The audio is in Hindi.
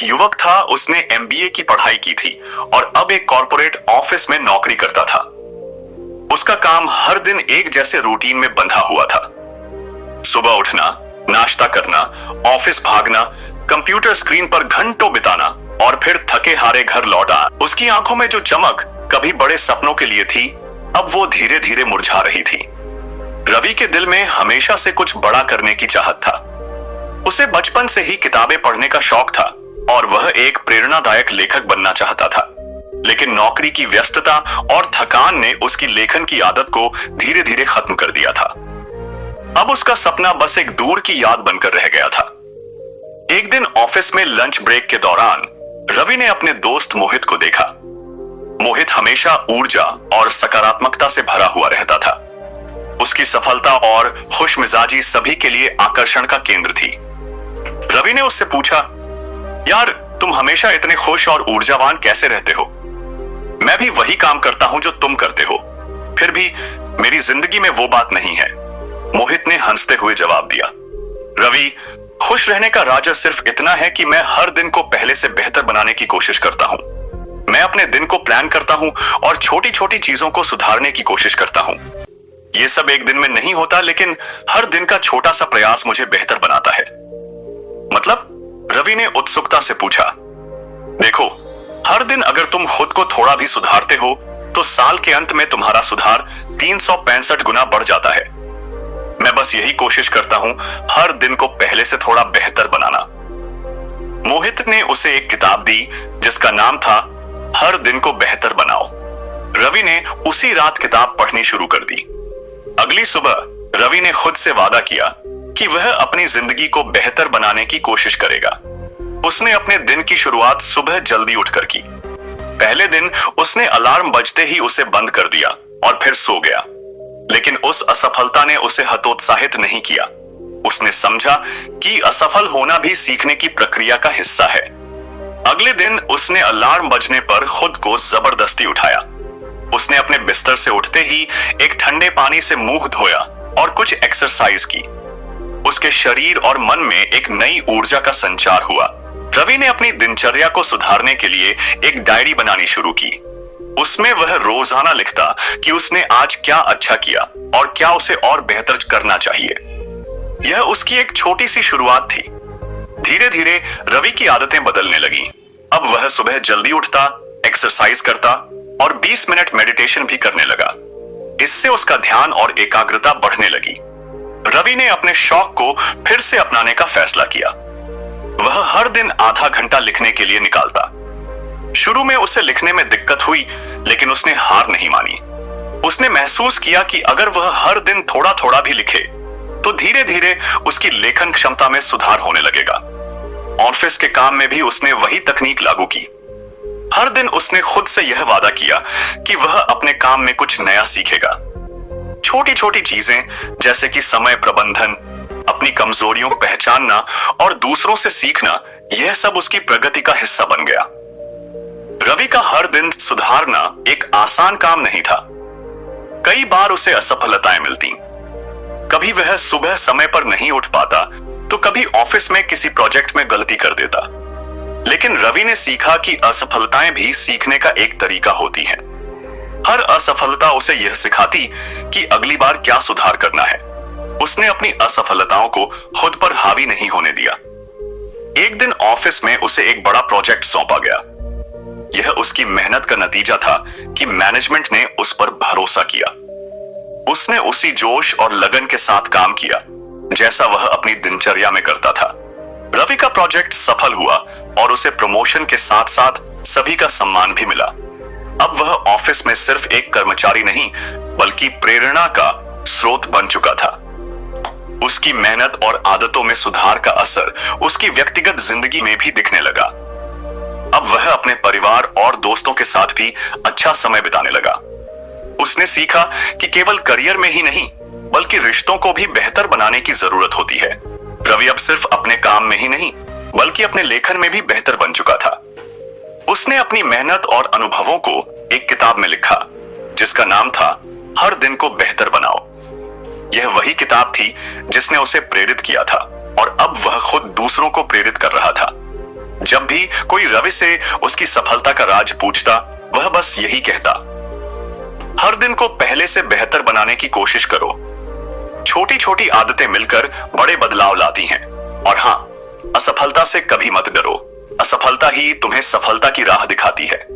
युवक था, उसने एमबीए की पढ़ाई की थी और अब एक कॉर्पोरेट ऑफिस में नौकरी करता था। उसका काम हर दिन एक जैसे रूटीन में बंधा हुआ था। सुबह उठना, नाश्ता करना, ऑफिस भागना, कंप्यूटर स्क्रीन पर घंटों बिताना और फिर थके हारे घर लौटा। उसकी आंखों में जो चमक कभी बड़े सपनों के लिए थी, अब वो धीरे धीरे मुरझा रही थी। रवि के दिल में हमेशा से कुछ बड़ा करने की चाहत था। उसे बचपन से ही किताबें पढ़ने का शौक था और वह एक प्रेरणादायक लेखक बनना चाहता था। लेकिन नौकरी की व्यस्तता और थकान ने उसकी लेखन की आदत को धीरे धीरे खत्म कर दिया था। अब उसका सपना बस एक दूर की याद बनकर रह गया था। एक दिन ऑफिस में लंच ब्रेक के दौरान रवि ने अपने दोस्त मोहित को देखा। मोहित हमेशा ऊर्जा और सकारात्मकता से भरा हुआ रहता था। उसकी सफलता और खुशमिजाजी सभी के लिए आकर्षण का केंद्र थी। रवि ने उससे पूछा, यार तुम हमेशा इतने खुश और ऊर्जावान कैसे रहते हो? मैं भी वही काम करता हूं जो तुम करते हो, फिर भी मेरी जिंदगी में वो बात नहीं है। मोहित ने हंसते हुए जवाब दिया, रवि, खुश रहने का राज सिर्फ इतना है कि मैं हर दिन को पहले से बेहतर बनाने की कोशिश करता हूं। मैं अपने दिन को प्लान करता हूं और छोटी छोटी चीजों को सुधारने की कोशिश करता हूं। ये सब एक दिन में नहीं होता, लेकिन हर दिन का छोटा सा प्रयास मुझे बेहतर बनाता है। मतलब? रवि ने उत्सुकता से पूछा। देखो, हर दिन अगर तुम खुद को थोड़ा भी सुधारते हो तो साल के अंत में तुम्हारा सुधार 365 गुना बढ़ जाता है। मैं बस यही कोशिश करता हूं, हर दिन को पहले से थोड़ा बेहतर बनाना। मोहित ने उसे एक किताब दी जिसका नाम था हर दिन को बेहतर बनाओ। रवि ने उसी रात किताब पढ़नी शुरू कर दी। अगली सुबह रवि ने खुद से वादा किया कि वह अपनी जिंदगी को बेहतर बनाने की कोशिश करेगा। उसने अपने दिन की शुरुआत सुबह जल्दी उठकर की। पहले दिन उसने अलार्म बजते ही उसे बंद कर दिया और फिर सो गया। लेकिन उस असफलता ने उसे हतोत्साहित नहीं किया। उसने समझा कि असफल होना भी सीखने की प्रक्रिया का हिस्सा है। अगले दिन उसने अलार्म बजने पर खुद को जबरदस्ती उठाया। उसने अपने बिस्तर से उठते ही एक ठंडे पानी से मुंह धोया और कुछ एक्सरसाइज की। उसके शरीर और मन में एक नई ऊर्जा का संचार हुआ। रवि ने अपनी दिनचर्या को सुधारने के लिए एक डायरी बनानी शुरू की। उसमें वह रोजाना लिखता कि उसने आज क्या अच्छा किया और क्या उसे और बेहतर करना चाहिए। यह उसकी एक छोटी सी शुरुआत थी। धीरे धीरे रवि की आदतें बदलने लगी। अब वह सुबह जल्दी उठता, एक्सरसाइज करता और 20 मिनट मेडिटेशन भी करने लगा। इससे उसका ध्यान और एकाग्रता बढ़ने लगी। रवि ने अपने शौक को फिर से अपनाने का फैसला किया। वह हर दिन आधा घंटा लिखने के लिए निकालता। शुरू में उसे लिखने में दिक्कत हुई, लेकिन उसने हार नहीं मानी। उसने महसूस किया कि अगर वह हर दिन थोड़ा थोड़ा भी लिखे तो धीरे धीरे उसकी लेखन क्षमता में सुधार होने लगेगा। ऑफिस के काम में भी उसने वही तकनीक लागू की। हर दिन उसने खुद से यह वादा किया कि वह अपने काम में कुछ नया सीखेगा। छोटी छोटी चीजें जैसे कि समय प्रबंधन, अपनी कमजोरियों को पहचानना और दूसरों से सीखना, यह सब उसकी प्रगति का हिस्सा बन गया। रवि का हर दिन सुधारना एक आसान काम नहीं था। कई बार उसे असफलताएं मिलती। कभी वह सुबह समय पर नहीं उठ पाता तो कभी ऑफिस में किसी प्रोजेक्ट में गलती कर देता। लेकिन रवि ने सीखा कि असफलताएं भी सीखने का एक तरीका होती हैं। हर असफलता उसे यह सिखाती कि अगली बार क्या सुधार करना है। उसने अपनी असफलताओं को खुद पर हावी नहीं होने दिया। एक दिन ऑफिस में उसे एक बड़ा प्रोजेक्ट सौंपा गया। यह उसकी मेहनत का नतीजा था कि मैनेजमेंट ने उस पर भरोसा किया। उसने उसी जोश और लगन के साथ काम किया जैसा वह अपनी दिनचर्या में करता था। रवि का प्रोजेक्ट सफल हुआ और उसे प्रमोशन के साथ साथ सभी का सम्मान भी मिला। अब वह ऑफिस में सिर्फ एक कर्मचारी नहीं, बल्कि प्रेरणा का स्रोत बन चुका था। उसकी मेहनत और आदतों में सुधार का असर उसकी व्यक्तिगत जिंदगी में भी दिखने लगा। अब वह अपने परिवार और दोस्तों के साथ भी अच्छा समय बिताने लगा। उसने सीखा कि केवल करियर में ही नहीं, बल्कि रिश्तों को भी बेहतर बनाने की जरूरत होती है। रवि अब सिर्फ अपने काम में ही नहीं, बल्कि अपने लेखन में भी बेहतर बन चुका था। उसने अपनी मेहनत और अनुभवों को एक किताब में लिखा जिसका नाम था हर दिन को बेहतर बनाओ। यह वही किताब थी जिसने उसे प्रेरित किया था और अब वह खुद दूसरों को प्रेरित कर रहा था। जब भी कोई रवि से उसकी सफलता का राज पूछता, वह बस यही कहता, हर दिन को पहले से बेहतर बनाने की कोशिश करो। छोटी छोटी आदतें मिलकर बड़े बदलाव लाती हैं। और हां, असफलता से कभी मत डरो। असफलता ही तुम्हें सफलता की राह दिखाती है।